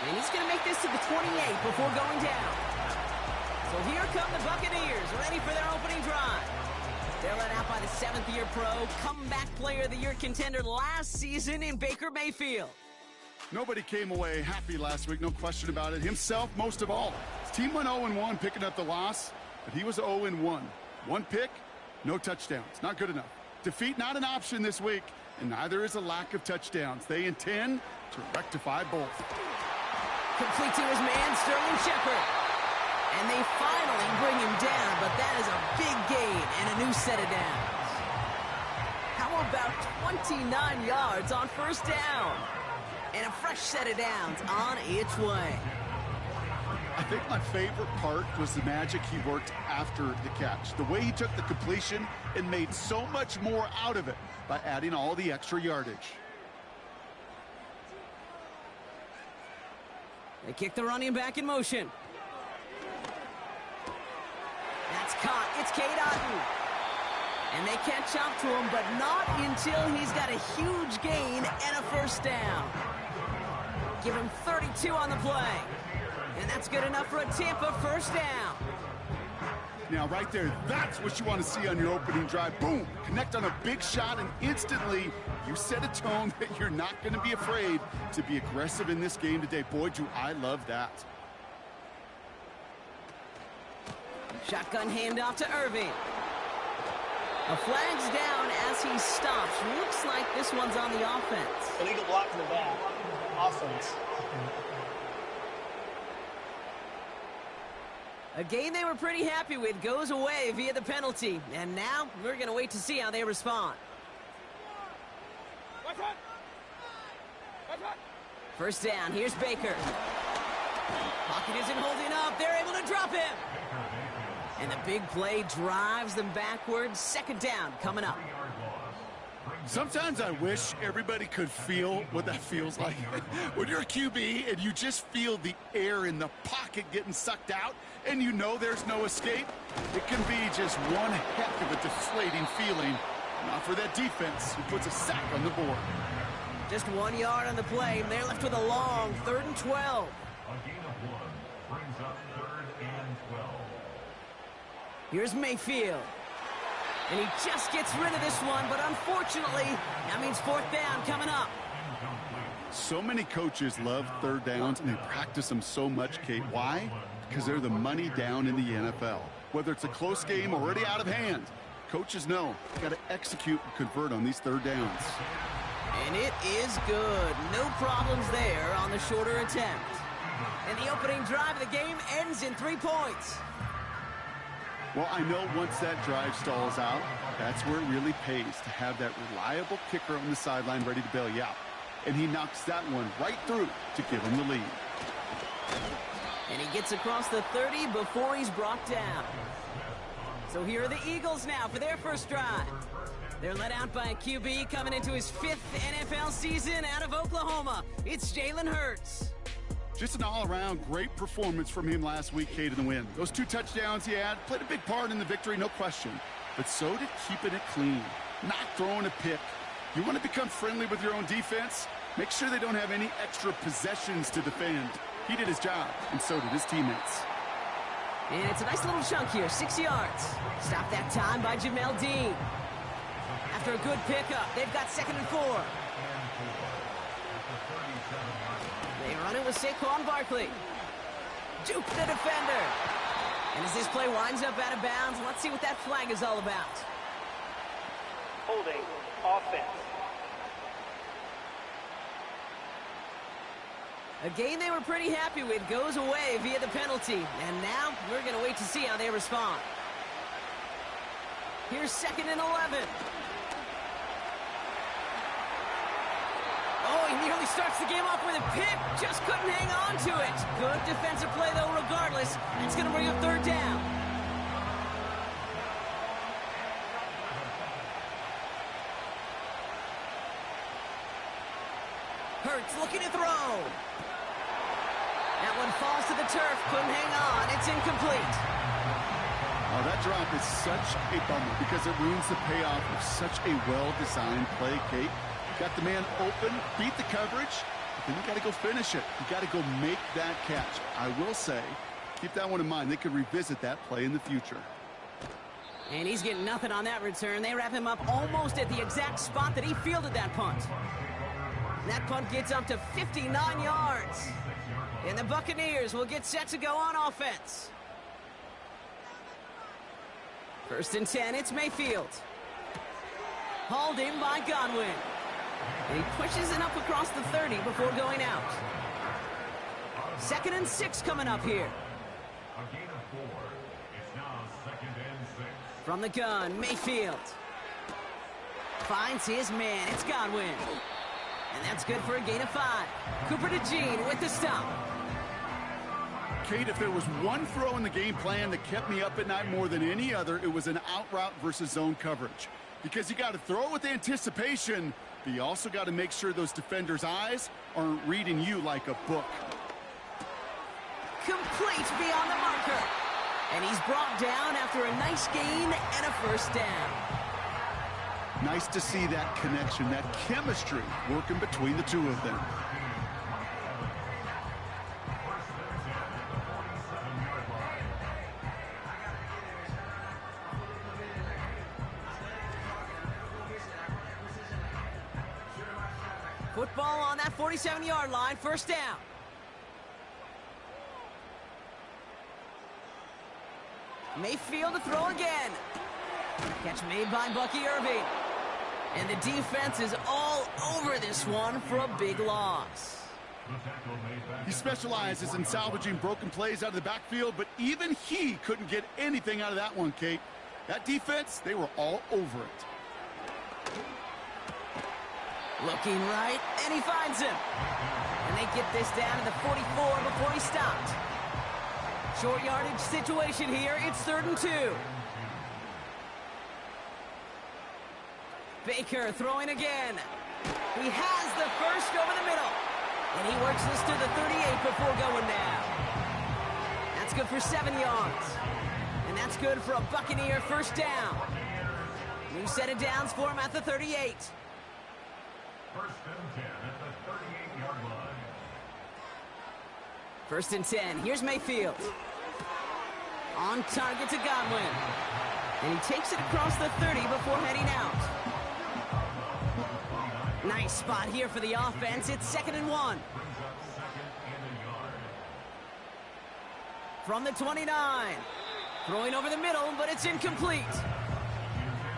And he's going to make this to the 28 before going down. So here come the Buccaneers, ready for their opening drive. They're led out by the 7th-year pro, comeback player of the year contender last season in Baker Mayfield. Nobody came away happy last week, no question about it. Himself, most of all. His team went 0-1, picking up the loss, but he was 0-1. One pick, no touchdowns. Not good enough. Defeat not an option this week, and neither is a lack of touchdowns. They intend to rectify both. Complete to his man, Sterling Shepard. And they finally bring him down, but that is a big gain and a new set of downs. How about 29 yards on first down? And a fresh set of downs on its way. I think my favorite part was the magic he worked after the catch. The way he took the completion and made so much more out of it by adding all the extra yardage. They kick the running back in motion. That's caught. It's Cade Otton. And they catch up to him, but not until he's got a huge gain and a first down. Give him 32 on the play. And that's good enough for a Tampa first down. Now, right there, that's what you want to see on your opening drive. Boom! Connect on a big shot, and instantly you set a tone that you're not going to be afraid to be aggressive in this game today. Boy, do I love that. Shotgun handoff to Irving. A flag's down as he stops. Looks like this one's on the offense. Illegal block in the back. Offense. A game they were pretty happy with goes away via the penalty. And now we're going to wait to see how they respond. First down, here's Baker. Pocket isn't holding up. They're able to drop him. And the big play drives them backwards. Second down coming up. Sometimes I wish everybody could feel what that feels like. When you're a QB and you just feel the air in the pocket getting sucked out and you know there's no escape, it can be just one heck of a deflating feeling. Not for that defense who puts a sack on the board. Just 1 yard on the play, and they're left with a long 3rd and 12. A gain of 1 brings up 3rd and 12. Here's Mayfield. And he just gets rid of this one, but unfortunately, that means 4th down coming up. So many coaches love third downs, and they practice them so much, Kate. Why? Because they're the money down in the NFL. Whether it's a close game already out of hand, coaches know you got to execute and convert on these third downs. And it is good. No problems there on the shorter attempt. And the opening drive of the game ends in 3 points. Well, I know once that drive stalls out, that's where it really pays to have that reliable kicker on the sideline ready to bail you out. And he knocks that one right through to give him the lead. And he gets across the 30 before he's brought down. So here are the Eagles now for their first drive. They're led out by a QB coming into his 5th NFL season out of Oklahoma. It's Jalen Hurts. Just an all-around great performance from him last week, Kate, in the win. Those 2 touchdowns he had played a big part in the victory, no question. But so did keeping it clean, not throwing a pick. You want to become friendly with your own defense? Make sure they don't have any extra possessions to defend. He did his job, and so did his teammates. And it's a nice little chunk here, 6 yards. Stopped that time by Jamel Dean. After a good pickup, they've got 2nd and 4. They run it with Saquon Barkley. Juke the defender. And as this play winds up out of bounds, let's see what that flag is all about. Holding. Offense. A game they were pretty happy with goes away via the penalty. And now we're going to wait to see how they respond. Here's 2nd and 11. Oh, he nearly starts the game off with a pick. Just couldn't hang on to it. Good defensive play, though, regardless. It's going to bring up 3rd down. Hurts looking to throw. That one falls to the turf. Couldn't hang on. It's incomplete. Oh, that drop is such a bummer because it ruins the payoff of such a well-designed play, Kate. Got the man open, beat the coverage. then you got to go finish it. You got to go make that catch. I will say, keep that one in mind. They could revisit that play in the future. And he's getting nothing on that return. They wrap him up almost at the exact spot that he fielded that punt. And that punt gets up to 59 yards. And the Buccaneers will get set to go on offense. 1st and 10, it's Mayfield. Hauled in by Godwin. And he pushes it up across the 30 before going out. 2nd and 6 coming up here. a gain of 4. It's now 2nd and 6. From the gun, Mayfield. Finds his man, it's Godwin. And that's good for a gain of 5. Cooper DeJean with the stop. Kate, if there was one throw in the game plan that kept me up at night more than any other, it was an out route versus zone coverage. Because you got to throw with anticipation, but you also got to make sure those defenders' eyes aren't reading you like a book. Complete beyond the marker. And he's brought down after a nice gain and a 1st down. Nice to see that connection, that chemistry working between the two of them. Football on that 47-yard line, 1st down. Mayfield to throw again. Catch made by Bucky Irving. And the defense is all over this one for a big loss. He specializes in salvaging broken plays out of the backfield, but even he couldn't get anything out of that one, Kate. That defense, they were all over it. Looking right, and he finds him. And they get this down to the 44 before he stopped. Short yardage situation here. It's 3rd and 2. Baker throwing again. He has the 1st over the middle. And he works this to the 38 before going down. That's good for 7 yards. And that's good for a Buccaneer 1st down. New set of downs for him at the 38. 1st and 10 at the 38-yard line. 1st and 10. Here's Mayfield. On target to Godwin. And he takes it across the 30 before heading out. Nice spot here for the offense. It's 2nd and 1. From the 29. Throwing over the middle, but it's incomplete.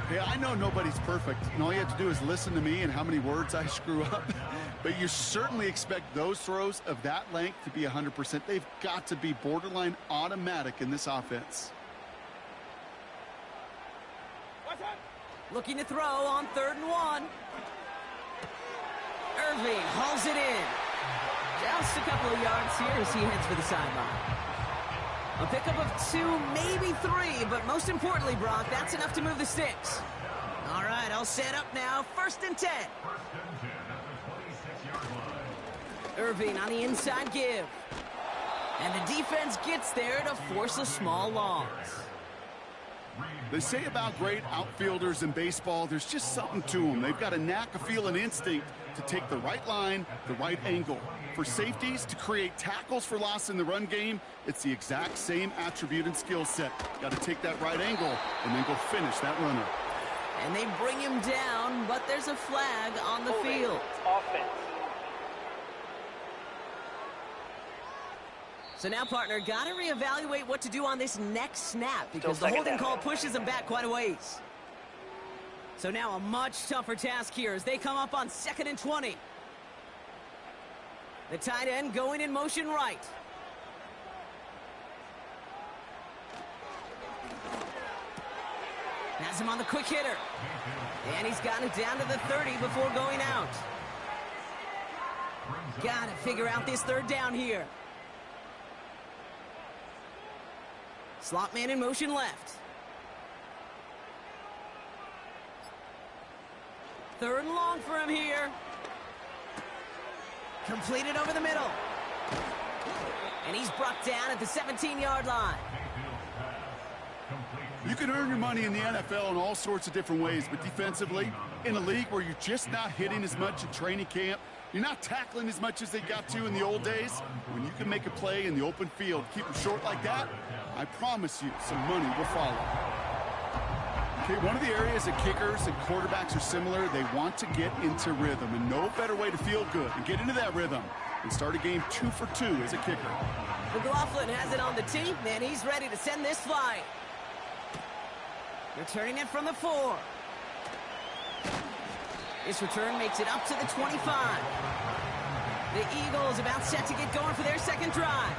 Hey, I know nobody's perfect, and all you have to do is listen to me and how many words I screw up. But you certainly expect those throws of that length to be 100%. They've got to be borderline automatic in this offense. Looking to throw on 3rd and 1. Irving hauls it in. Just a couple of yards here as he heads for the sideline. A pickup of 2, maybe 3, but most importantly, Brock, that's enough to move the sticks. All right, I'll set up now. 1st and 10. 1st and 10 at the 26-yard line. Irving on the inside give. And the defense gets there to force a small loss. They say about great outfielders in baseball, there's just something to them. They've got a knack, a feel, and instinct to take the right line, the right angle. For safeties to create tackles for loss in the run game, it's the exact same attribute and skill set. Got to take that right angle and then go finish that runner. And they bring him down, but there's a flag on the field. Offense. So now, partner, got to reevaluate what to do on this next snap because the Still holding second call down. pushes him back quite a ways. So now a much tougher task here as they come up on 2nd and 20. The tight end going in motion right. Has him on the quick hitter. And he's got it down to the 30 before going out. Got to figure out this 3rd down here. Slot man in motion left. 3rd and long for him here. Completed over the middle. And he's brought down at the 17-yard line. You can earn your money in the NFL in all sorts of different ways, but defensively, in a league where you're just not hitting as much in training camp, You're not tackling as much as they got to in the old days. When you can make a play in the open field, keep them short like that, I promise you some money will follow. Okay, one of the areas that kickers and quarterbacks are similar, they want to get into rhythm, and no better way to feel good and get into that rhythm and start a game 2 for 2 as a kicker. McLaughlin has it on the tee, and he's ready to send this flying. Returning it from the 4. This return makes it up to the 25. The Eagles about set to get going for their second drive.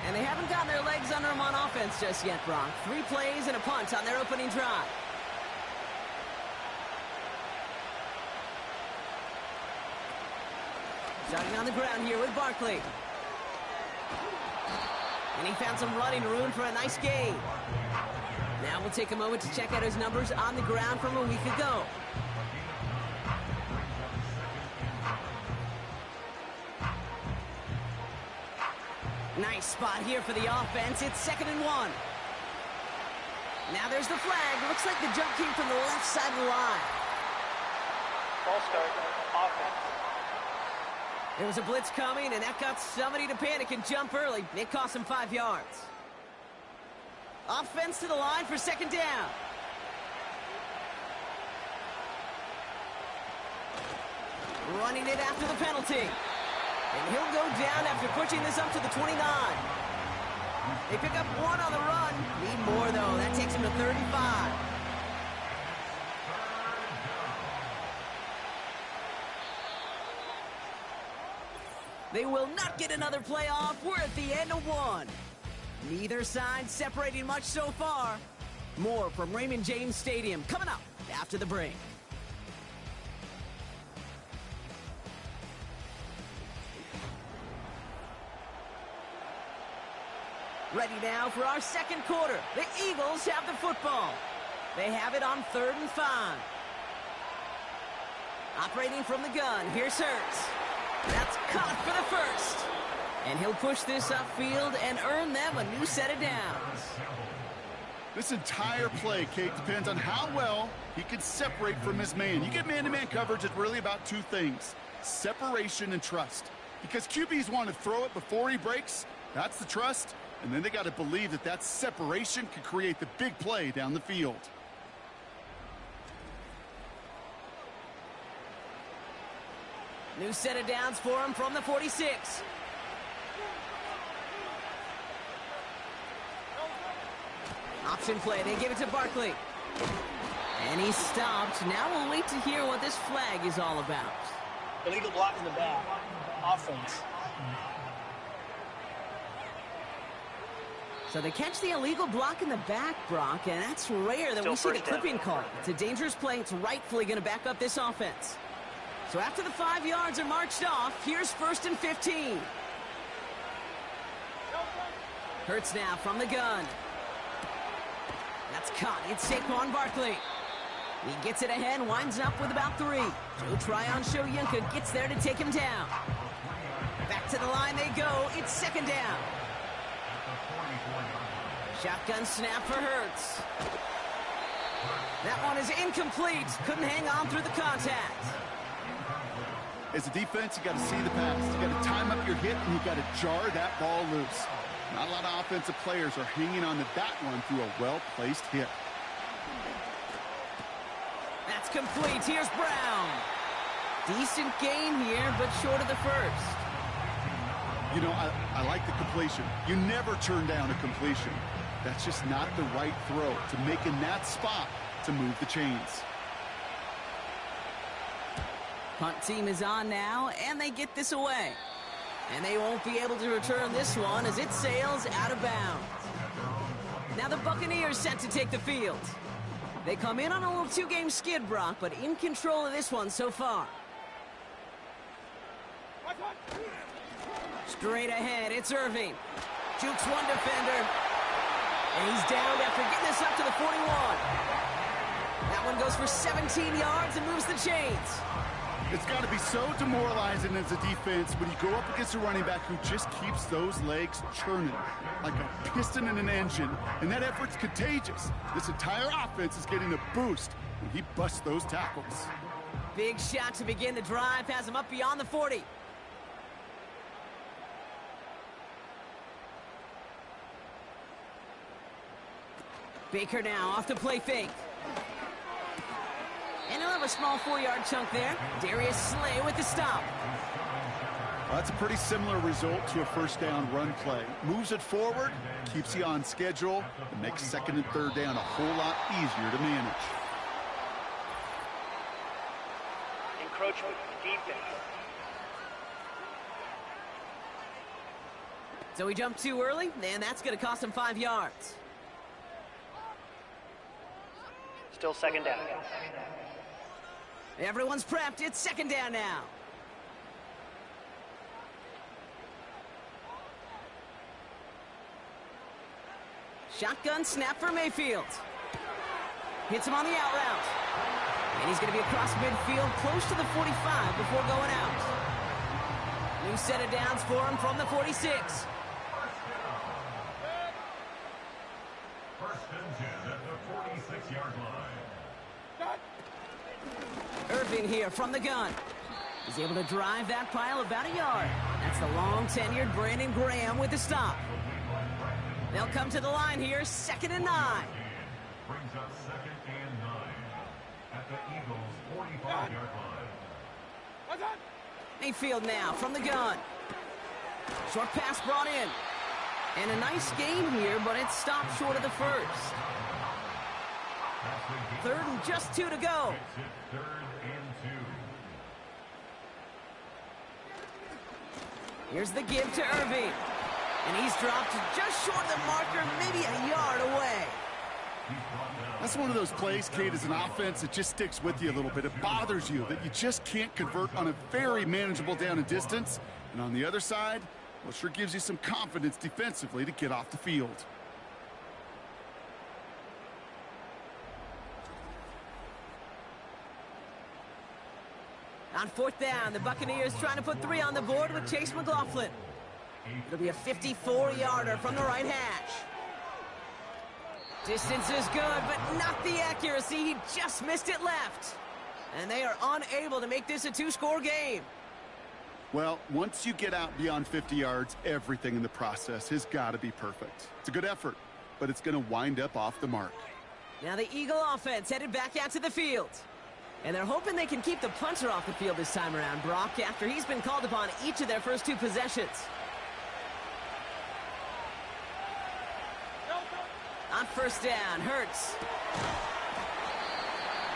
And they haven't gotten their legs under them on offense just yet, Brock. 3 plays and a punt on their opening drive. Starting on the ground here with Barkley. And he found some running room for a nice gain. Now we'll take a moment to check out his numbers on the ground from a week ago. Nice spot here for the offense. It's 2nd and 1. Now there's the flag. Looks like the jump came from the left side of the line. Ball start, offense. There was a blitz coming, and that got somebody to panic and jump early. It cost him 5 yards. Offense to the line for 2nd down. Running it after the penalty. And he'll go down after pushing this up to the 29. They pick up 1 on the run. Need more, though. That takes him to 35. They will not get another play off. We're at the end of 1. Neither side separating much so far. More from Raymond James Stadium coming up after the break. Ready now for our second quarter. The Eagles have the football. They have it on 3rd and 5. Operating from the gun, here's Hurts. That's caught for the first. And he'll push this upfield and earn them a new set of downs. This entire play, Kate, depends on how well he can separate from his man. You get man-to-man coverage, it's really about 2 things: separation and trust. Because QBs want to throw it before he breaks. That's the trust. And then they got to believe that that separation can create the big play down the field. New set of downs for him from the 46. Option play. They give it to Barkley. And he's stopped. Now we'll wait to hear what this flag is all about. Illegal block in the back. Offense. So they catch the illegal block in the back, Brock, and that's rare that we see the clipping call. It's a dangerous play. It's rightfully going to back up this offense. So after the 5 yards are marched off, here's 1st and 15. Hurts now from the gun. That's caught. It's Saquon Barkley. He gets it ahead, winds up with about 3. Joe Tryon-Shoyinka gets there to take him down. Back to the line they go. It's 2nd down. Shotgun snap for Hurts. That one is incomplete. Couldn't hang on through the contact. As a defense, you got to see the pass. You got to time up your hit, and you got to jar that ball loose. Not a lot of offensive players are hanging on to that one through a well-placed hit. That's complete. Here's Brown. Decent gain here, but short of the first. You know, I like the completion. You never turn down a completion. That's just not the right throw to make in that spot to move the chains. Punt team is on now, and they get this away. And they won't be able to return this one as it sails out of bounds. Now the Buccaneers set to take the field. They come in on a little 2-game skid, Brock, but in control of this one so far. Straight ahead, it's Irving. Jukes one defender. And he's down after getting this up to the 41. That one goes for 17 yards and moves the chains. It's got to be so demoralizing as a defense when you go up against a running back who just keeps those legs churning like a piston in an engine, and that effort's contagious. This entire offense is getting a boost when he busts those tackles. Big shot to begin the drive, has him up beyond the 40. Baker now off the play fake. And he'll have a small 4-yard chunk there. Darius Slay with the stop. Well, that's a pretty similar result to a first down run play. Moves it forward, keeps you on schedule, and makes second and third down a whole lot easier to manage. Encroachment defense. So he jumped too early, and that's going to cost him 5 yards. Still second down. Everyone's prepped. It's second down now. Shotgun snap for Mayfield. Hits him on the out route. And he's going to be across midfield, close to the 45 before going out. New set of downs for him from the 46. First and 10 at the 46-yard line. Irving here from the gun. He's able to drive that pile about a yard. That's the long-tenured Brandon Graham with the stop. They'll come to the line here, second and 9. Brings up second and 9 at the Eagles' 45-yard line. Mayfield now from the gun. Short pass brought in. And a nice gain here, but it stopped short of the first. Third and just 2 to go. Third and 2. Here's the give to Irving. And he's dropped just short of the marker, maybe a yard away. That's one of those plays, Kate, as an offense, it just sticks with you a little bit. It bothers you that you just can't convert on a very manageable down and distance. And on the other side, well, it sure gives you some confidence defensively to get off the field. On fourth down, the Buccaneers trying to put 3 on the board with Chase McLaughlin. It'll be a 54-yarder from the right hash. Distance is good, but not the accuracy. He just missed it left. And they are unable to make this a 2-score game. Well, once you get out beyond 50 yards, everything in the process has got to be perfect. It's a good effort, but it's going to wind up off the mark. Now the Eagle offense headed back out to the field. And they're hoping they can keep the punter off the field this time around, Brock, after he's been called upon each of their first 2 possessions. On first down, Hurts.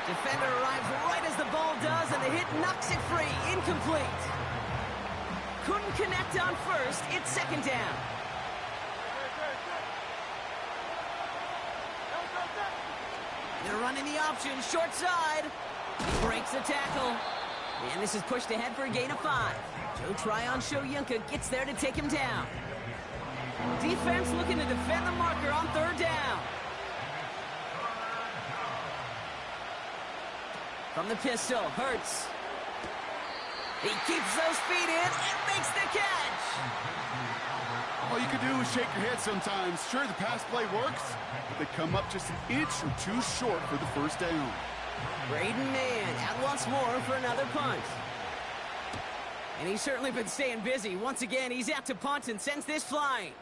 Defender arrives right as the ball does, and the hit knocks it free. Incomplete. Couldn't connect on first. It's second down. They're running the option, short side. He breaks the tackle. And this is pushed ahead for a gain of 5. Joe Tryon-Shoyinka gets there to take him down. Defense looking to defend the marker on third down. From the pistol, Hurts. He keeps those feet in and makes the catch. All you can do is shake your head sometimes. Sure, the pass play works, but they come up just an inch or 2 short for the first down. Braden Mann out once more for another punt. And he's certainly been staying busy. Once again, he's out to punt and sends this flying.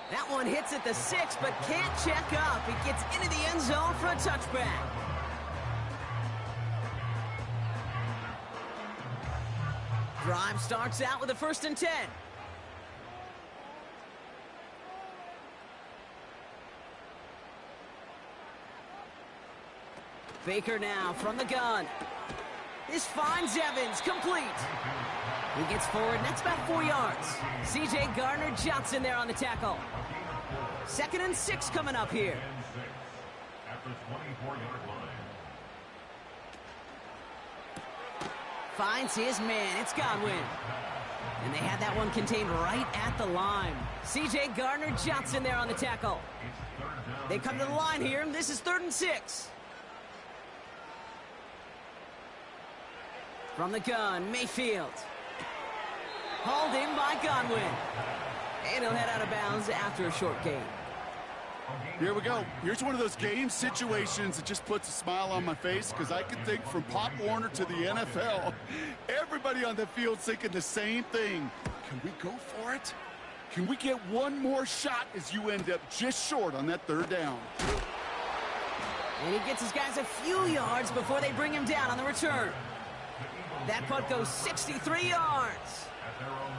That one hits at the 6, but can't check up. It gets into the end zone for a touchback. Drive starts out with a 1st and 10. Baker now from the gun. This finds Evans, complete. He gets forward, and that's about 4 yards. C.J. Gardner-Johnson there on the tackle. 2nd and 6 coming up here. At the 24-yard line. Finds his man. It's Godwin. And they had that one contained right at the line. C.J. Gardner-Johnson there on the tackle. They come to the line here, and this is 3rd and 6. From the gun, Mayfield. Hauled in by Godwin. And he'll head out of bounds after a short gain. Here we go. Here's one of those game situations that just puts a smile on my face because I can think from Pop Warner to the NFL. Everybody on the field's thinking the same thing. Can we go for it? Can we get one more shot as you end up just short on that third down? And he gets his guys a few yards before they bring him down on the return. That punt goes 63 yards.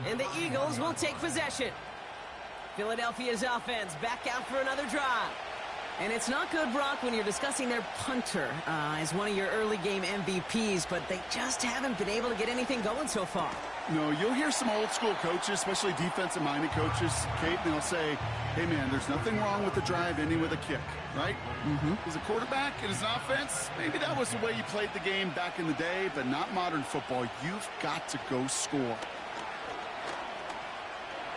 And the Eagles will take possession. Philadelphia's offense back out for another drive. And it's not good, Brock, when you're discussing their punter as one of your early game MVPs, but they just haven't been able to get anything going so far. No, you'll hear some old school coaches, especially defensive-minded coaches, Kate, and they'll say, hey, man, there's nothing wrong with the drive ending with a kick, right? As a quarterback and as an offense, maybe that was the way you played the game back in the day, but not modern football. You've got to go score.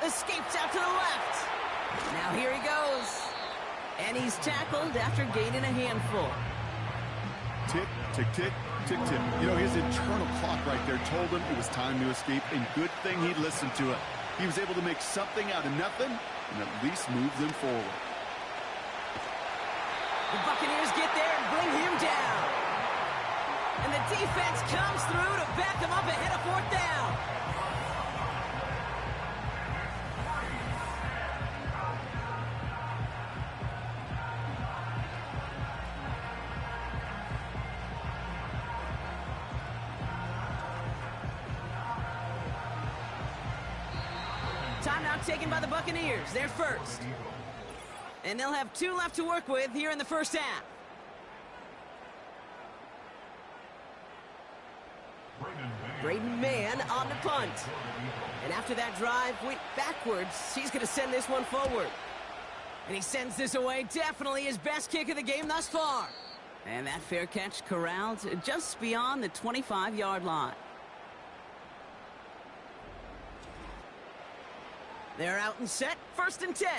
Escapes out to the left. Now here he goes. And he's tackled after gaining a handful. Tick, tick, tick, tick, tick. You know, his internal clock right there told him it was time to escape, and good thing he listened to it. He was able to make something out of nothing and at least move them forward. The Buccaneers get there and bring him down. And the defense comes through to back him up ahead of fourth down. Timeout taken by the Buccaneers. They're first. And they'll have 2 left to work with here in the first half. Braden Mann on the punt. And after that drive went backwards, he's going to send this one forward. And he sends this away. Definitely his best kick of the game thus far. And that fair catch corralled just beyond the 25-yard line. They're out and set. 1st and 10.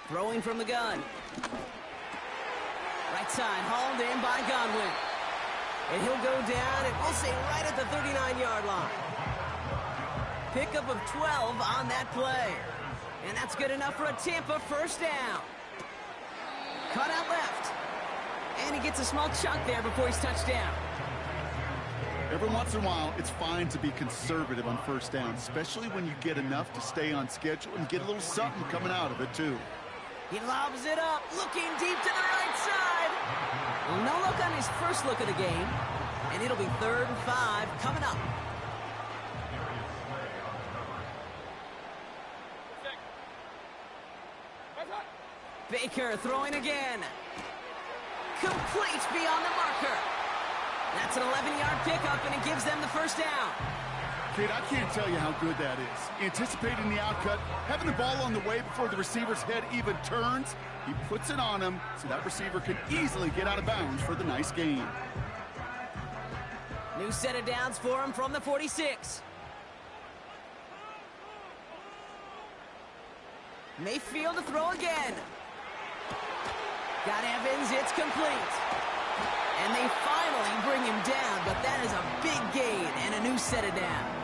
Throwing from the gun. Right side, hauled in by Godwin. And he'll go down, and we'll say right at the 39-yard line. Pickup of 12 on that play. And that's good enough for a Tampa first down. Cut out left. And he gets a small chunk there before he's touched down. Every once in a while, it's fine to be conservative on first down, especially when you get enough to stay on schedule and get a little something coming out of it, too. He lobs it up, looking deep to the right side. Well, no look on his first look of the game, and it'll be 3rd and 5 coming up. Baker throwing again. Complete beyond the marker. That's an 11-yard pickup, and it gives them the first down. Kate, I can't tell you how good that is. Anticipating the outcut, having the ball on the way before the receiver's head even turns, he puts it on him so that receiver can easily get out of bounds for the nice gain. New set of downs for him from the 46. Mayfield to throw again. Got Evans, it's complete. And they finally bring him down, but that is a big gain and a new set of downs.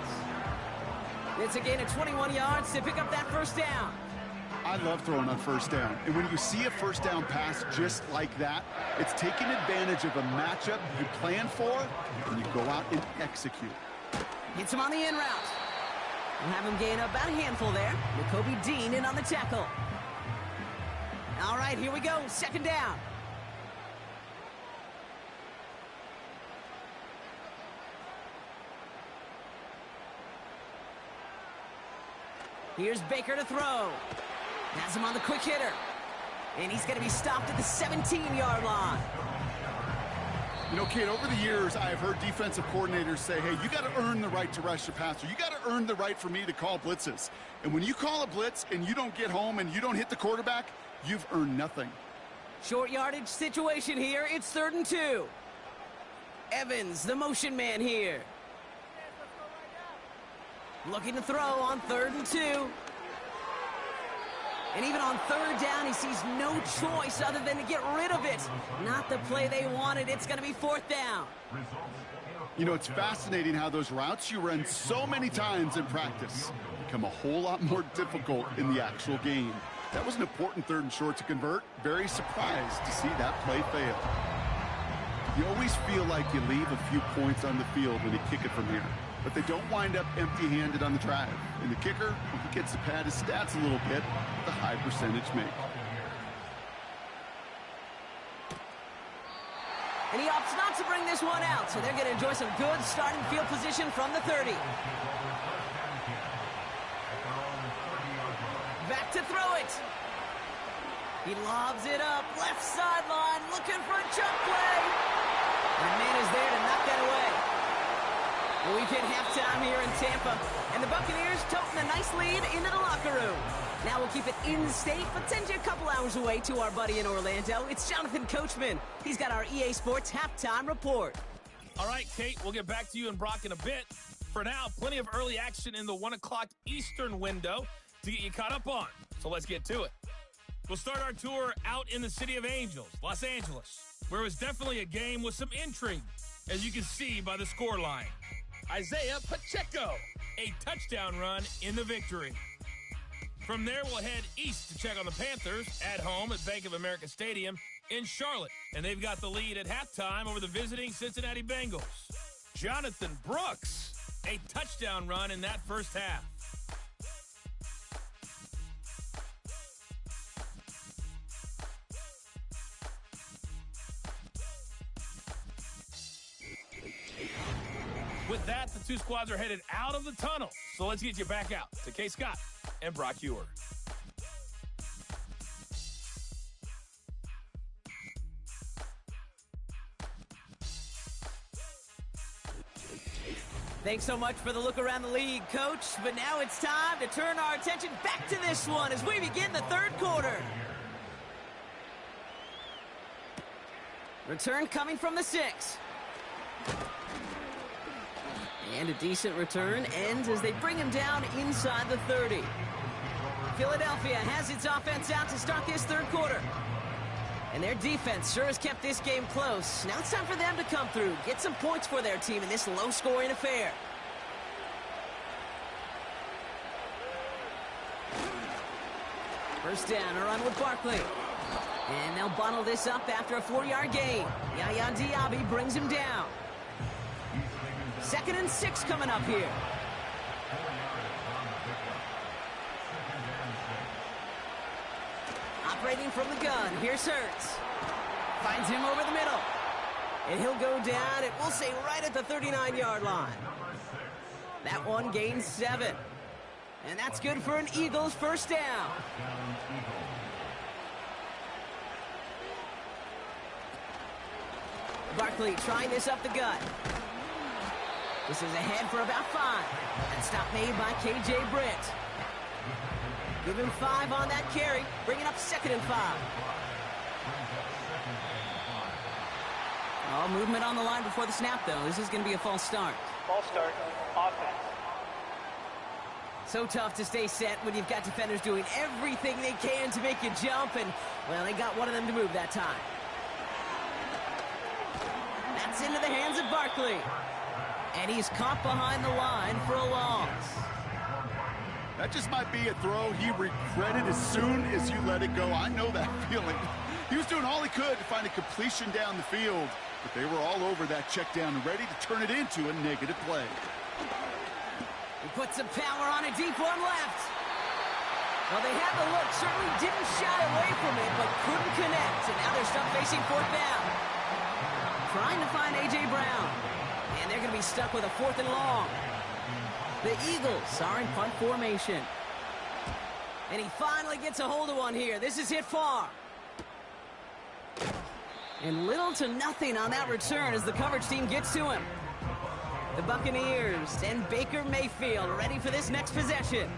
It's a gain of 21 yards to pick up that first down. I love throwing on first down. And when you see a first down pass just like that, it's taking advantage of a matchup you plan for, and you go out and execute. Hits him on the in route. We'll have him gain about a handful there. Nakobe Dean in on the tackle. All right, here we go. 2nd down. Here's Baker to throw. Has him on the quick hitter. And he's going to be stopped at the 17-yard line. You know, Kate, over the years, I have heard defensive coordinators say, hey, you got to earn the right to rush the passer. You got to earn the right for me to call blitzes. And when you call a blitz and you don't get home and you don't hit the quarterback, you've earned nothing. Short yardage situation here. It's 3rd and 2. Evans, the motion man here. Looking to throw on 3rd and 2. And even on 3rd down, he sees no choice other than to get rid of it. Not the play they wanted. It's going to be 4th down. You know, it's fascinating how those routes you run so many times in practice become a whole lot more difficult in the actual game. That was an important 3rd and short to convert. Very surprised to see that play fail. You always feel like you leave a few points on the field when you kick it from here, but they don't wind up empty-handed on the drive. And the kicker, well, he gets to pad his stats a little bit with a high percentage make. And he opts not to bring this one out, so they're going to enjoy some good starting field position from the 30. Back to throw it. He lobs it up, left sideline, looking for a jump play. And the man is there to knock that away. Well, we've hit halftime here in Tampa, and the Buccaneers toting a nice lead into the locker room. Now we'll keep it in-state, but send you a couple hours away to our buddy in Orlando. It's Jonathan Coachman. He's got our EA Sports halftime report. All right, Kate, we'll get back to you and Brock in a bit. For now, plenty of early action in the 1 o'clock Eastern window to get you caught up on. So let's get to it. We'll start our tour out in the City of Angels, Los Angeles, where it was definitely a game with some intrigue, as you can see by the scoreline. Isaiah Pacheco, a touchdown run in the victory. From there, we'll head east to check on the Panthers at home at Bank of America Stadium in Charlotte. And they've got the lead at halftime over the visiting Cincinnati Bengals. Jonathan Brooks, a touchdown run in that first half. With that, the two squads are headed out of the tunnel. So let's get you back out to Kay Scott and Brock Ewer. Thanks so much for the look around the league, Coach. But now it's time to turn our attention back to this one as we begin the 3rd quarter. Return coming from the 6. And a decent return ends as they bring him down inside the 30. Philadelphia has its offense out to start this 3rd quarter. And their defense sure has kept this game close. Now it's time for them to come through, get some points for their team in this low-scoring affair. First down, a run with Barkley. And they'll bottle this up after a 4-yard gain. Yaya Diaby brings him down. 2nd and 6 coming up here. Operating from the gun, here's Hurts. Finds him over the middle. And he'll go down, and we'll say right at the 39-yard line. That one gains 7. And that's good for an Eagles first down. Barkley trying this up the gut. This is ahead for about 5. And stop made by K.J. Britt. Give him 5 on that carry, bringing up 2nd and 5. Oh, movement on the line before the snap, though. This is going to be a false start. False start, offense. So tough to stay set when you've got defenders doing everything they can to make you jump, and, well, they got one of them to move that time. That's into the hands of Barkley. And he's caught behind the line for a loss. That just might be a throw he regretted as soon as you let it go. I know that feeling. He was doing all he could to find a completion down the field, but they were all over that check down and ready to turn it into a negative play. He puts some power on a deep one left. Well, they had the look, certainly didn't shy away from it, but couldn't connect, and now they're stuck facing 4th down. Trying to find A.J. Brown, and they're going to be stuck with a 4th and long. The Eagles are in punt formation. And he finally gets a hold of one here. This is hit far. And little to nothing on that return as the coverage team gets to him. The Buccaneers and Baker Mayfield ready for this next possession.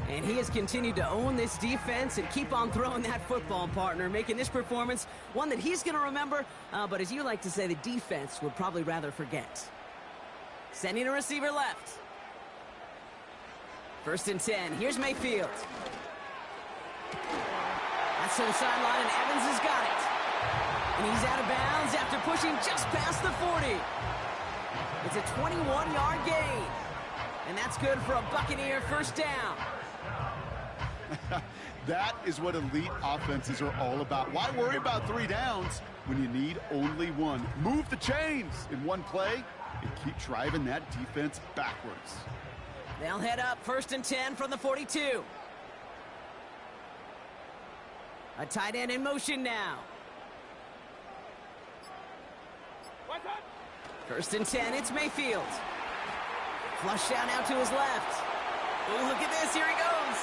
And he has continued to own this defense and keep on throwing that football, partner, making this performance one that he's going to remember, but as you like to say, the defense would probably rather forget. Sending a receiver left. 1st and 10. Here's Mayfield. That's to the sideline, and Evans has got it. And he's out of bounds after pushing just past the 40. It's a 21-yard gain. And that's good for a Buccaneer first down. That is what elite offenses are all about. Why worry about 3 downs when you need only one? Move the chains in one play and keep driving that defense backwards. They'll head up 1st and 10 from the 42. A tight end in motion now. 1st and 10, it's Mayfield. Flush down out to his left. Oh, look at this, here he goes.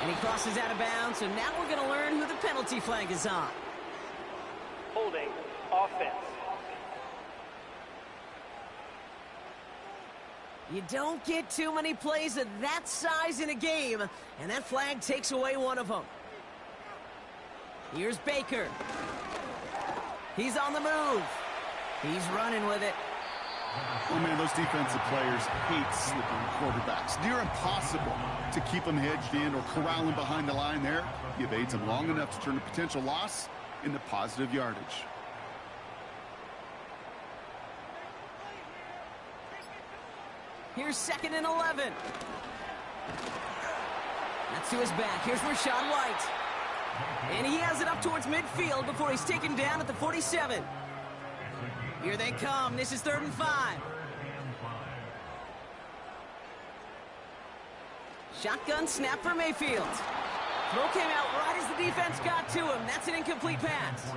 And he crosses out of bounds, so now we're going to learn who the penalty flag is on. Holding offense. You don't get too many plays of that size in a game, and that flag takes away one of them. Here's Baker. He's on the move. He's running with it. Oh, man, those defensive players hate slipping quarterbacks. Near impossible to keep them hedged in or corral them behind the line there. You've aids them long enough to turn a potential loss into positive yardage. Here's 2nd and 11. That's to his back. Here's Rachaad White. And he has it up towards midfield before he's taken down at the 47. Here they come. This is 3rd and 5. Shotgun snap for Mayfield. Throw came out right as the defense got to him. That's an incomplete pass.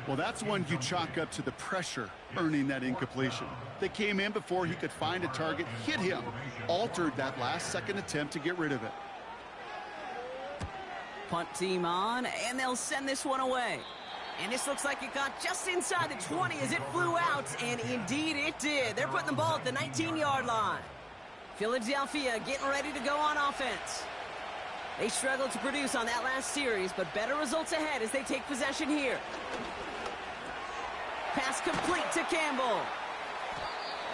Well, that's one you chalk up to the pressure earning that incompletion. They came in before he could find a target, hit him, altered that last-second attempt to get rid of it. Punt team on, and they'll send this one away. And this looks like it got just inside the 20 as it flew out, and indeed it did. They're putting the ball at the 19-yard line. Philadelphia getting ready to go on offense. They struggled to produce on that last series, but better results ahead as they take possession here. Pass complete to Campbell.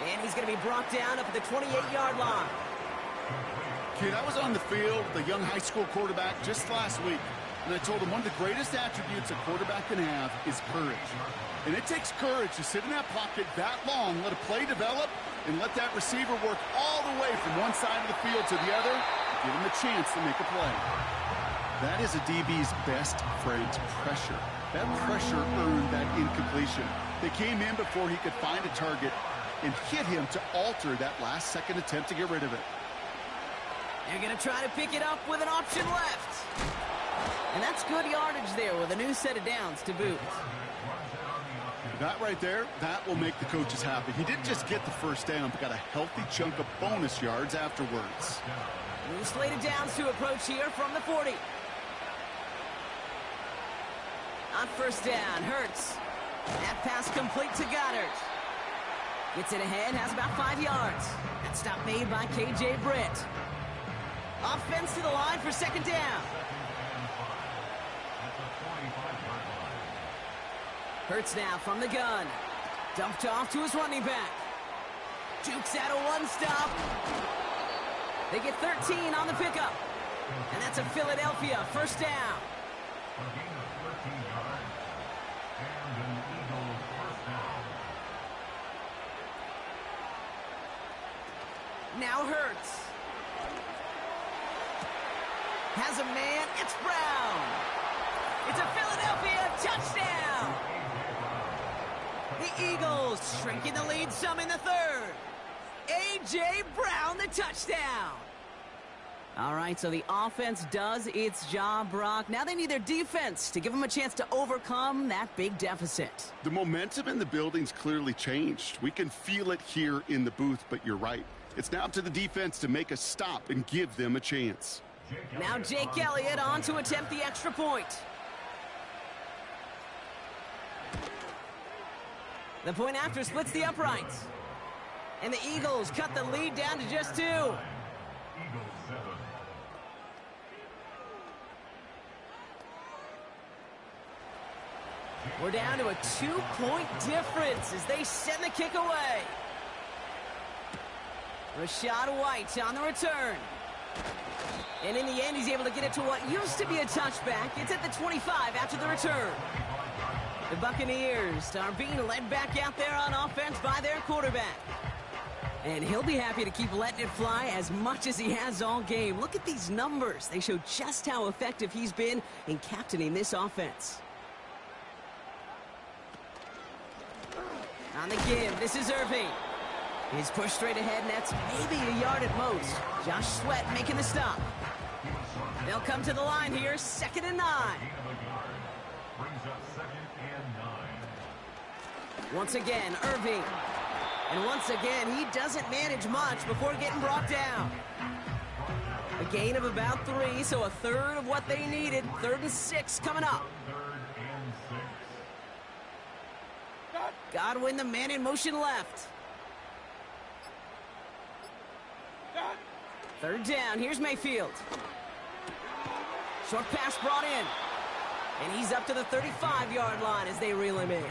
And he's going to be brought down up at the 28-yard line. Kid, I was on the field with a young high school quarterback just last week, and I told him one of the greatest attributes a quarterback can have is courage. And it takes courage to sit in that pocket that long, let a play develop, and let that receiver work all the way from one side of the field to the other, give him a chance to make a play. That is a DB's best friend, pressure. That pressure earned that incompletion. They came in before he could find a target and hit him to alter that last-second attempt to get rid of it. They're going to try to pick it up with an option left. And that's good yardage there with a new set of downs to boot. That right there, that will make the coaches happy. He didn't just get the first down, but got a healthy chunk of bonus yards afterwards. New slated downs to approach here from the 40. On first down, Hurts. That pass complete to Goddard. Gets it ahead, has about 5 yards. That stop made by KJ Britt. Offense to the line for 2nd down. Hurts now from the gun. Dumped off to his running back. Jukes out a one-stop. They get 13 on the pickup. And that's a Philadelphia first down. Now Hurts. Has a man. It's Brown. It's a Philadelphia touchdown. The Eagles shrinking the lead some in the 3rd. A.J. Brown, the touchdown. All right, so the offense does its job, Brock. Now they need their defense to give them a chance to overcome that big deficit. The momentum in the building's clearly changed. We can feel it here in the booth, but you're right. It's now up to the defense to make a stop and give them a chance. Now Jake Elliott on to attempt the extra point. The point after splits the uprights. And the Eagles cut the lead down to just 2. We're down to a 2-point difference as they send the kick away. Rachaad White on the return. And in the end, he's able to get it to what used to be a touchback. It's at the 25 after the return. The Buccaneers are being led back out there on offense by their quarterback. And he'll be happy to keep letting it fly as much as he has all game. Look at these numbers. They show just how effective he's been in captaining this offense. On the give, this is Irving. He's pushed straight ahead, and that's maybe a yard at most. Josh Sweat making the stop. They'll come to the line here, 2nd and 9. Once again, Irving. And once again, he doesn't manage much before getting brought down. A gain of about 3, so a third of what they needed. 3rd and 6 coming up. Godwin, the man in motion left. 3rd down, here's Mayfield. Short pass brought in. And he's up to the 35-yard line as they reel him in.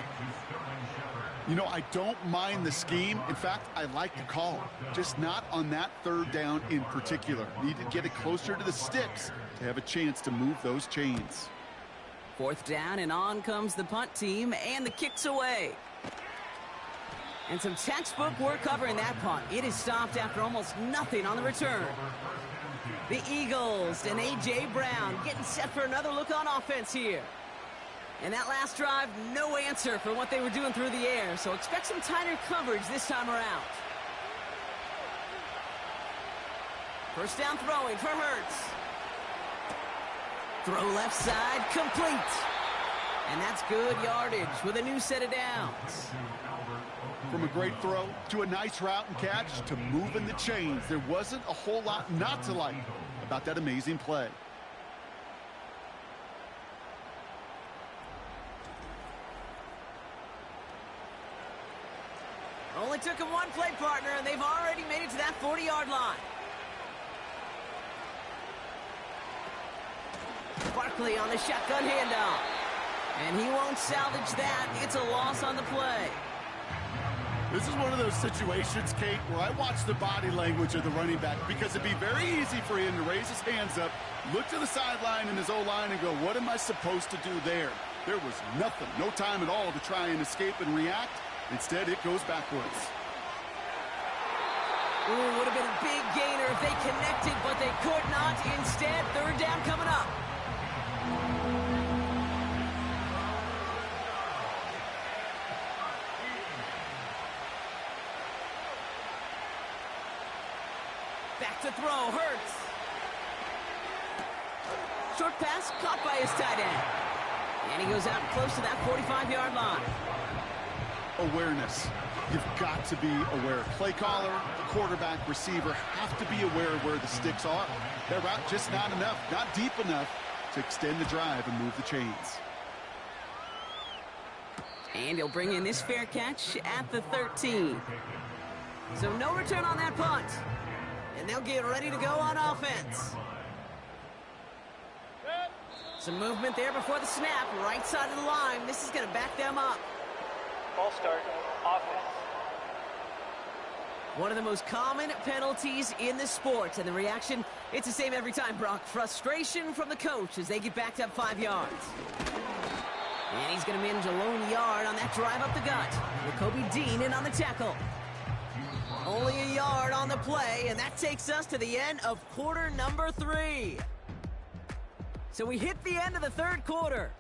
You know, I don't mind the scheme. In fact, I like the call. Just not on that 3rd down in particular. Need to get it closer to the sticks to have a chance to move those chains. 4th down, and on comes the punt team, and the kick's away. And some textbook work covering that punt. It is stopped after almost nothing on the return. The Eagles and A.J. Brown getting set for another look on offense here. And that last drive, no answer for what they were doing through the air, so expect some tighter coverage this time around. 1st down throwing for Hurts. Throw left side, complete. And that's good yardage with a new set of downs. From a great throw to a nice route and catch to moving the chains, there wasn't a whole lot not to like about that amazing play. Only took him one play, partner, and they've already made it to that 40-yard line. Barkley on the shotgun handoff. And he won't salvage that. It's a loss on the play. This is one of those situations, Kate, where I watch the body language of the running back because it'd be very easy for him to raise his hands up, look to the sideline in his O-line and go, what am I supposed to do there? There was nothing, no time at all to try and escape and react. Instead, it goes backwards. Ooh, would have been a big gainer if they connected, but they could not. Instead, 3rd down coming up. Back to throw, Hurts. Short pass caught by his tight end. And he goes out close to that 45-yard line. Awareness. You've got to be aware. Play caller, quarterback, receiver have to be aware of where the sticks are. That route just not enough, not deep enough to extend the drive and move the chains. And he'll bring in this fair catch at the 13. So no return on that punt. And they'll get ready to go on offense. Some movement there before the snap. Right side of the line. This is going to back them up. Ball start, offense. One of the most common penalties in the sport. And the reaction, it's the same every time, Brock. Frustration from the coach as they get backed up 5 yards. And he's going to manage a lone yard on that drive up the gut. Jacoby Dean in on the tackle. Only a yard on the play, and that takes us to the end of quarter number 3. So we hit the end of the 3rd quarter.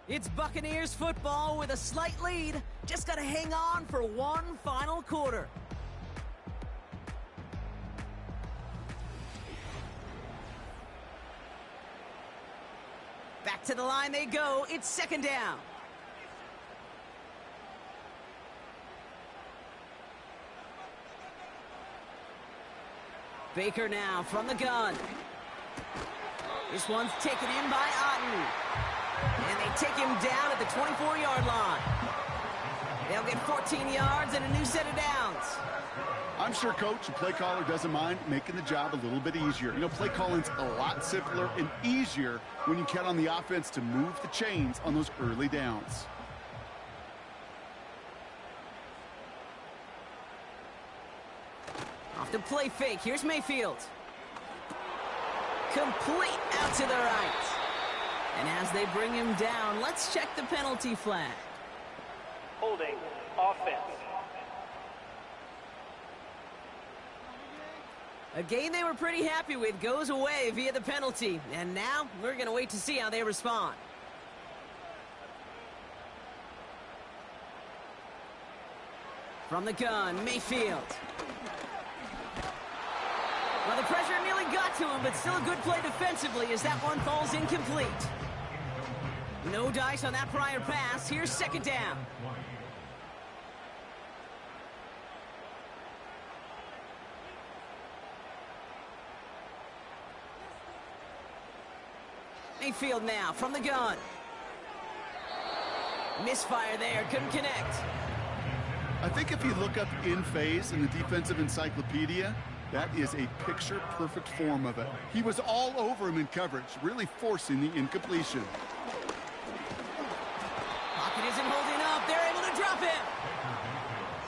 It's Buccaneers football with a slight lead. Just got to hang on for one final quarter. Back to the line they go. It's 2nd down. Baker now from the gun. This one's taken in by Otten. And they take him down at the 24-yard line. They'll get 14 yards and a new set of downs. I'm sure coach and play caller doesn't mind making the job a little bit easier. You know, play calling's a lot simpler and easier when you count on the offense to move the chains on those early downs. Off the play fake. Here's Mayfield. Complete out to the right. And as they bring him down, let's check the penalty flag. Holding offense. A game they were pretty happy with goes away via the penalty. And now we're going to wait to see how they respond. From the gun, Mayfield. Well, the pressure nearly got to him, but still a good play defensively as that one falls incomplete. No dice on that prior pass. Here's second down. Mayfield now from the gun. Misfire there, couldn't connect. I think if you look up in phase in the defensive encyclopedia, that is a picture-perfect form of it. He was all over him in coverage, really forcing the incompletion. Pocket isn't holding up. They're able to drop him.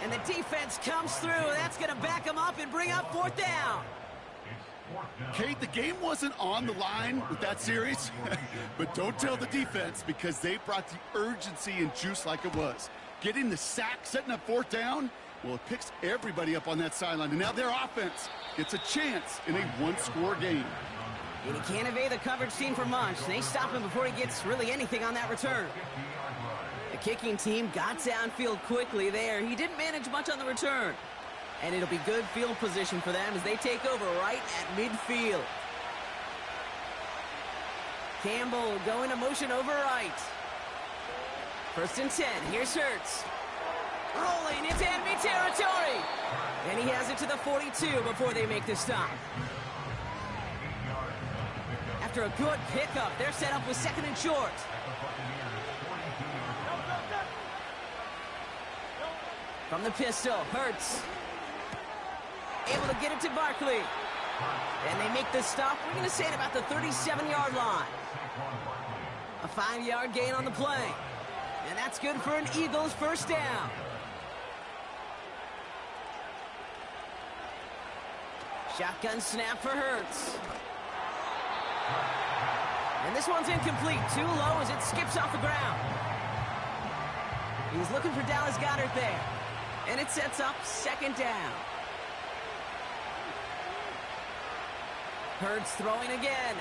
And the defense comes through. That's going to back him up and bring up fourth down. Kate, the game wasn't on the line with that series, but don't tell the defense because they brought the urgency and juice like it was. Getting the sack, setting up fourth down, well, it picks everybody up on that sideline. And now their offense gets a chance in a one-score game. And he can't evade the coverage team for much. They stop him before he gets really anything on that return. The kicking team got downfield quickly there. He didn't manage much on the return. And it'll be good field position for them as they take over right at midfield. Campbell going to motion over right. First and 10. Here's Hurts. Rolling into enemy territory. And he has it to the 42 before they make the stop. After a good pickup, they're set up with second and short. From the pistol, Hurts. Able to get it to Barkley. And they make the stop. We're going to say at about the 37-yard line. A 5-yard gain on the play. And that's good for an Eagles first down. Shotgun snap for Hurts. And this one's incomplete. Too low as it skips off the ground. He's looking for Dallas Goedert there. And it sets up second down. Hurts throwing again.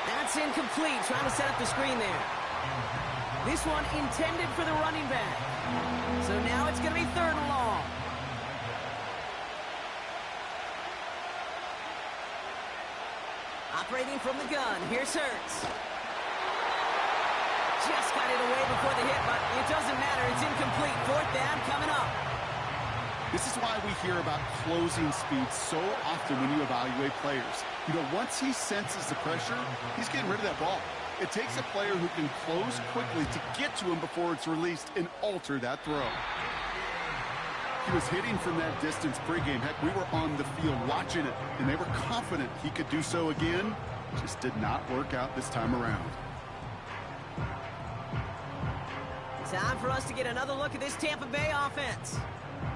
That's incomplete. Trying to set up the screen there. This one intended for the running back. So now it's going to be third and long. Operating from the gun. Here's Hurts. Just got it away before the hit, but it doesn't matter. It's incomplete. Fourth down coming up. This is why we hear about closing speed so often when you evaluate players. You know, once he senses the pressure, he's getting rid of that ball. It takes a player who can close quickly to get to him before it's released and alter that throw. He was hitting from that distance pregame. Heck, we were on the field watching it, and they were confident he could do so again. Just did not work out this time around. Time for us to get another look at this Tampa Bay offense.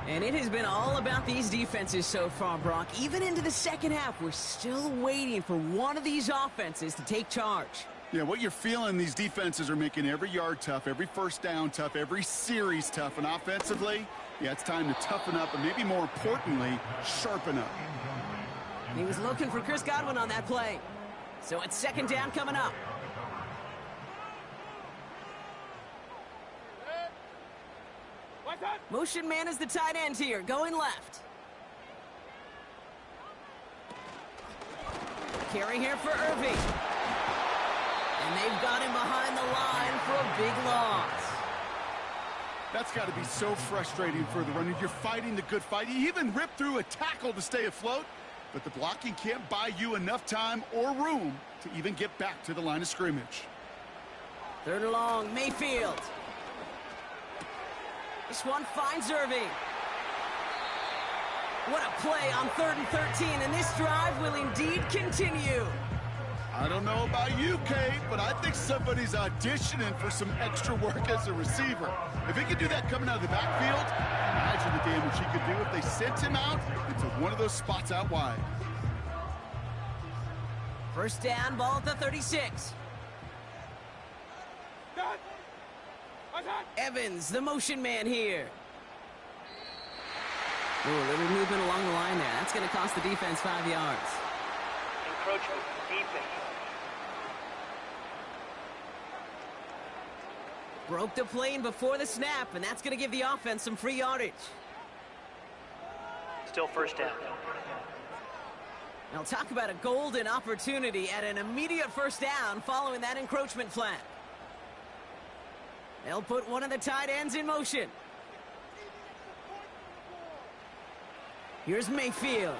And it has been all about these defenses so far, Brock. Even into the second half, we're still waiting for one of these offenses to take charge. Yeah, what you're feeling, these defenses are making every yard tough, every first down tough, every series tough. And offensively, yeah, it's time to toughen up and maybe more importantly, sharpen up. He was looking for Chris Godwin on that play. So it's second down coming up. Motion man is the tight end here, going left. Carry here for Irving. And they've got him behind the line for a big loss. That's got to be so frustrating for the runner. You're fighting the good fight. You even ripped through a tackle to stay afloat, but the blocking can't buy you enough time or room to even get back to the line of scrimmage. Third and long, Mayfield. This one finds Irving. What a play on 3rd and 13, and this drive will indeed continue. I don't know about you, Kate, but I think somebody's auditioning for some extra work as a receiver. If he could do that coming out of the backfield, imagine the damage he could do if they sent him out into one of those spots out wide. First down, ball at the 36. Evans, the motion man here. Ooh, a little movement along the line there. That's going to cost the defense 5 yards. Encroachment defense. Broke the plane before the snap, and that's going to give the offense some free yardage. Still first down. Now talk about a golden opportunity at an immediate first down following that encroachment flag. They'll put one of the tight ends in motion. Here's Mayfield.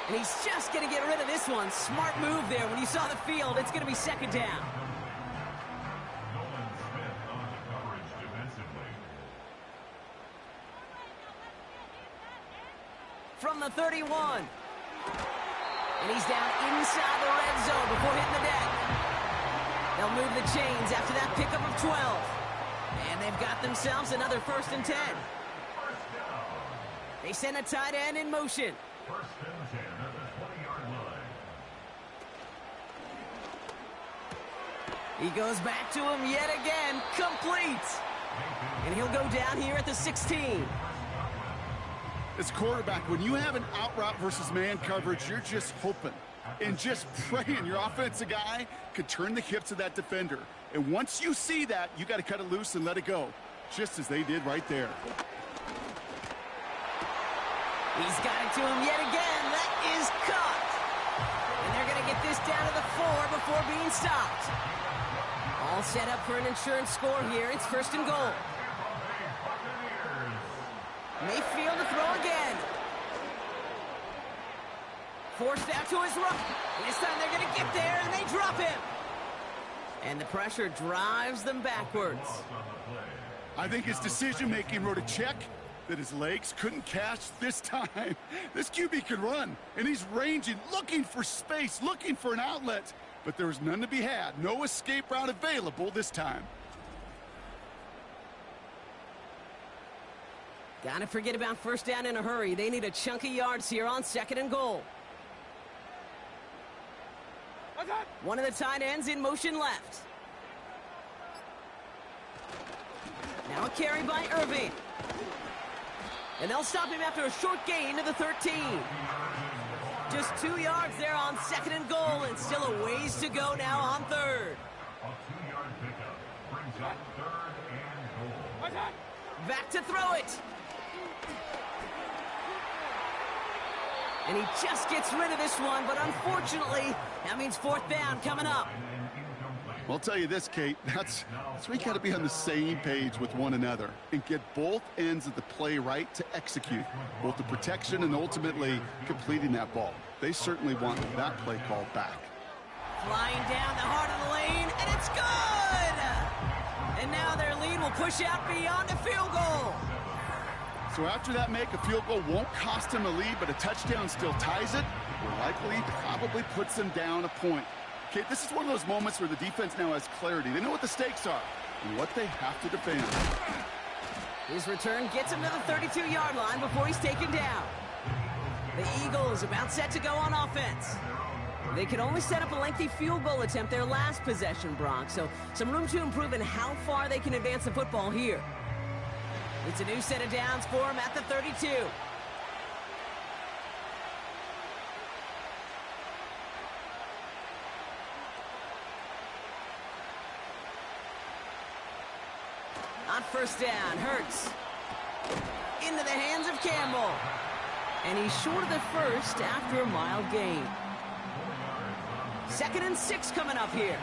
And he's just going to get rid of this one. Smart move there. When you saw the field, it's going to be second down. Nolan Smith on the coverage defensively. From the 31. And he's down inside the red zone before hitting the deck. They'll move the chains after that pickup of 12. And they've got themselves another 1st and 10. They send a tight end in motion. 1st and 10 at the 20-yard line. He goes back to him yet again. Complete. And he'll go down here at the 16. As quarterback, when you have an out route versus man coverage, you're just hoping and just praying your offensive guy could turn the hips of that defender. And once you see that, you got to cut it loose and let it go, just as they did right there. He's got it to him yet again. That is caught. And they're going to get this down to the 4 before being stopped. All set up for an insurance score here. It's 1st and goal. Mayfield to throw again. Forced out to his right. This time they're going to get there, and they drop him. And the pressure drives them backwards. I think his decision-making wrote a check that his legs couldn't catch this time. This QB can run, and he's ranging, looking for space, looking for an outlet. But there was none to be had. No escape route available this time. Gotta forget about 1st down in a hurry. They need a chunk of yards here on 2nd and goal. One of the tight ends in motion left. Now a carry by Irving. And they'll stop him after a short gain to the 13. Just 2 yards there on 2nd and goal, and still a ways to go now on 3rd. A 2-yard pickup brings up 3rd and goal. Back to throw it. And he just gets rid of this one, but unfortunately, that means 4th down coming up. Well, I'll tell you this, Kate, that's where you got to be on the same page with one another and get both ends of the play right to execute, both the protection and ultimately completing that ball. They certainly want that play call back. Flying down the heart of the lane, and it's good! And now their lead will push out beyond a field goal. So after that make, a field goal won't cost him a lead, but a touchdown still ties it, or likely probably puts them down a point. Okay, this is one of those moments where the defense now has clarity. They know what the stakes are and what they have to defend. His return gets him to the 32-yard line before he's taken down. The Eagles about set to go on offense. They could only set up a lengthy field goal attempt their last possession, Brock, so some room to improve in how far they can advance the football here. It's a new set of downs for him at the 32. On 1st down, Hurts. Into the hands of Campbell. And he's short of the 1st after a mild gain. 2nd and 6 coming up here.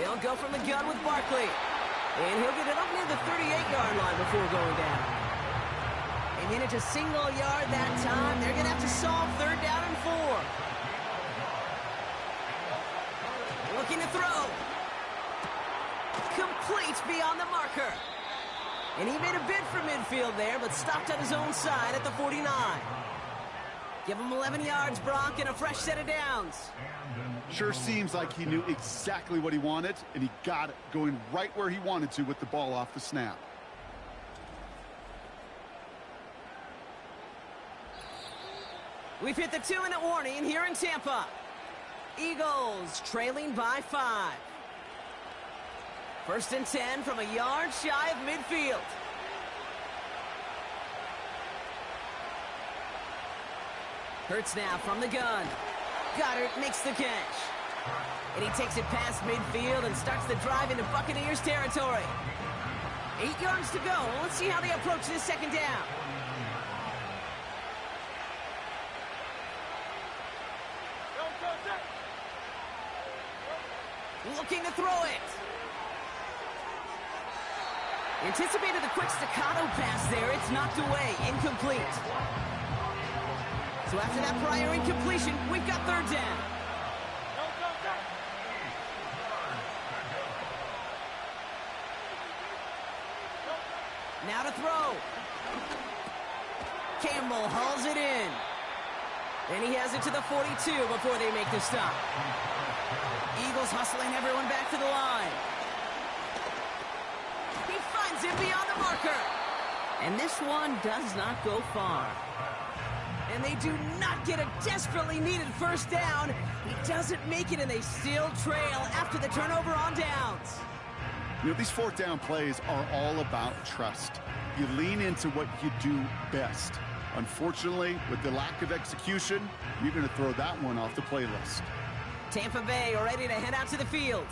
They'll go from the gun with Barkley. And he'll get it up near the 38-yard line before going down. They manage a single yard that time. They're going to have to solve 3rd down and 4. Looking to throw. Complete beyond the marker. And he made a bid for midfield there, but stopped on his own side at the 49. Give him 11 yards, Brock, and a fresh set of downs. Sure seems like he knew exactly what he wanted, and he got it, going right where he wanted to with the ball off the snap. We've hit the 2-minute warning here in Tampa. Eagles trailing by 5. 1st and 10 from a yard shy of midfield. Hurts now from the gun. Goddard makes the catch. And he takes it past midfield and starts the drive into Buccaneers territory. 8 yards to go. Let's see how they approach this 2nd down. Looking to throw it. Anticipated the quick staccato pass there. It's knocked away. Incomplete. So after that prior incompletion, we've got 3rd down. Now to throw. Campbell hauls it in. And he has it to the 42 before they make the stop. Eagles hustling everyone back to the line. He finds him beyond the marker. And this one does not go far. And they do not get a desperately needed 1st down. He doesn't make it, and they still trail after the turnover on downs. You know, these 4th down plays are all about trust. You lean into what you do best. Unfortunately, with the lack of execution, you're going to throw that one off the playlist. Tampa Bay are ready to head out to the field.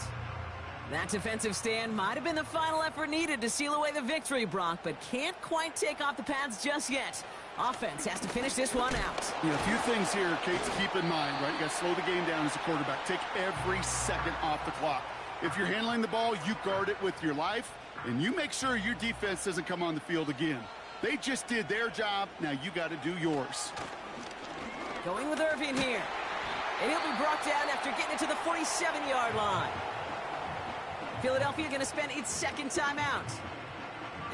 That defensive stand might have been the final effort needed to seal away the victory, Brock, but can't quite take off the pads just yet. Offense has to finish this one out. You know, a few things here, Kate, to keep in mind, right? You got to slow the game down as a quarterback. Take every second off the clock. If you're handling the ball, you guard it with your life, and you make sure your defense doesn't come on the field again. They just did their job. Now you got to do yours. Going with Irvin here. And he'll be brought down after getting it to the 47-yard line. Philadelphia going to spend its 2nd timeout.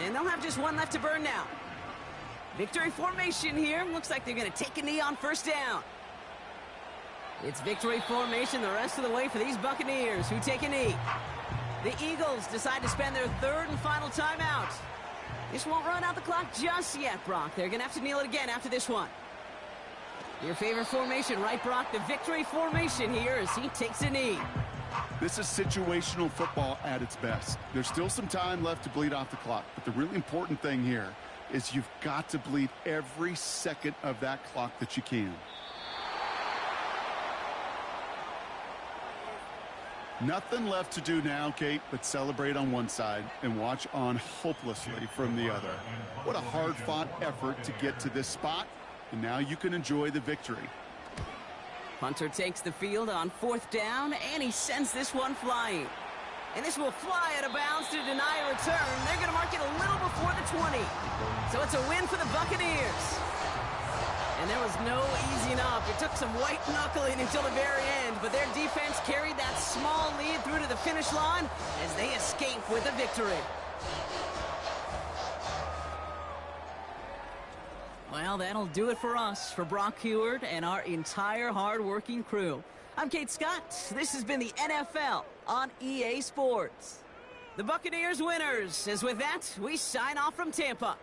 And they'll have just one left to burn now. Victory formation here. Looks like they're going to take a knee on 1st down. It's victory formation the rest of the way for these Buccaneers who take a knee. The Eagles decide to spend their 3rd and final timeout. This won't run out the clock just yet, Brock. They're going to have to kneel it again after this one. Your favorite formation, right, Brock? The victory formation here as he takes a knee. This is situational football at its best. There's still some time left to bleed off the clock, but the really important thing here is you've got to bleed every second of that clock that you can. Nothing left to do now, Kate, but celebrate on one side and watch on hopelessly from the other. What a hard-fought effort to get to this spot, and now you can enjoy the victory. Hunter takes the field on 4th down, and he sends this one flying. And this will fly out of bounds to deny a return. They're going to mark it a little before the 20. So it's a win for the Buccaneers. And there was no easing up. It took some white knuckling until the very end, but their defense carried that small lead through to the finish line as they escape with a victory. Well, that'll do it for us, for Brock Huard and our entire hard-working crew. I'm Kate Scott. This has been the NFL on EA Sports. The Buccaneers winners, as with that, we sign off from Tampa.